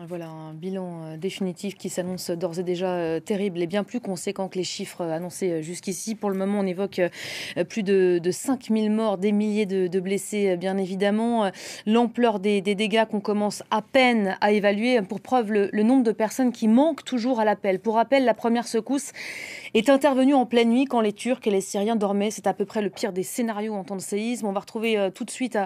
Voilà un bilan définitif qui s'annonce d'ores et déjà terrible et bien plus conséquent que les chiffres annoncés jusqu'ici. Pour le moment, on évoque plus de 5000 morts, des milliers de blessés, bien évidemment. L'ampleur des dégâts qu'on commence à peine à évaluer. Pour preuve, le nombre de personnes qui manquent toujours à l'appel. Pour rappel, la première secousse est intervenue en pleine nuit quand les Turcs et les Syriens dormaient. C'est à peu près le pire des scénarios en temps de séisme. On va retrouver tout de suite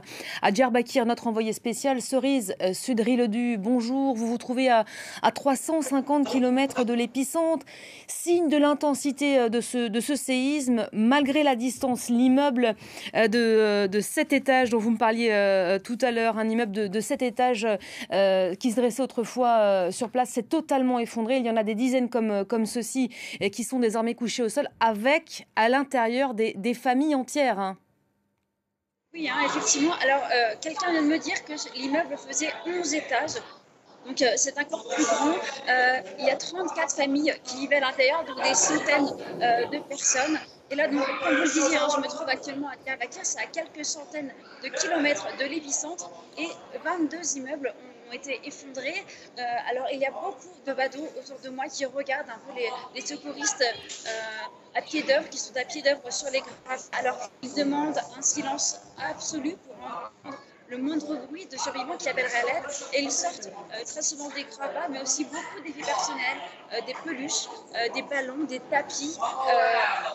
à Diyarbakir notre envoyé spécial, Cerise Sudri-Ledu. Bonjour. Vous vous trouvez à 350 km de l'épicentre. Signe de l'intensité de ce séisme, malgré la distance, l'immeuble de 7 étages dont vous me parliez tout à l'heure, un immeuble de 7 étages qui se dressait autrefois sur place, s'est totalement effondré. Il y en a des dizaines comme ceux-ci qui sont désormais couchés au sol, avec à l'intérieur des familles entières. Hein. Oui, hein, effectivement. Alors, quelqu'un vient de me dire que l'immeuble faisait 11 étages. Donc, c'est encore plus grand. Il y a 34 familles qui vivaient à l'intérieur, donc des centaines de personnes. Et là, donc, comme vous le disiez, hein, je me trouve actuellement à Diyarbakir, c'est à quelques centaines de kilomètres de l'épicentre et 22 immeubles ont été effondrés. Alors, il y a beaucoup de badauds autour de moi qui regardent un peu les secouristes à pied d'œuvre, qui sont à pied d'œuvre sur les graves. Alors, ils demandent un silence absolu pour entendre le moindre bruit de survivants qui appelleraient à l'aide. Et ils sortent très souvent des gravats, mais aussi beaucoup d'effets personnels, des peluches, des ballons, des tapis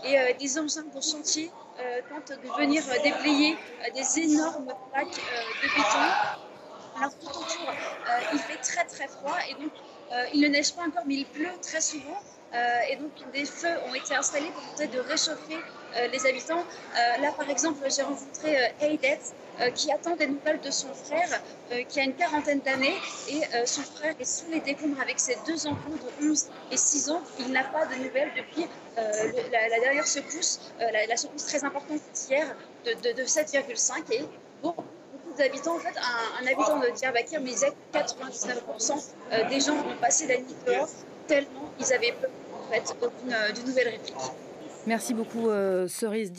et des engins de chantier tentent de venir déblayer des énormes plaques de béton. Alors tout autour, il fait très très froid et donc il ne neige pas encore, mais il pleut très souvent. Et donc des feux ont été installés pour tenter de réchauffer les habitants. Là par exemple, j'ai rencontré Heidet qui attend des nouvelles de son frère qui a une quarantaine d'années et son frère est sous les décombres avec ses deux enfants de 11 et 6 ans. Il n'a pas de nouvelles depuis la dernière secousse, la secousse très importante hier de 7,5 et beaucoup d'habitants, en fait, un habitant de Diyarbakir me disait que 99% des gens ont passé la nuit dehors tellement ils avaient peur en fait, d'une nouvelle réplique. Merci beaucoup, Cerise.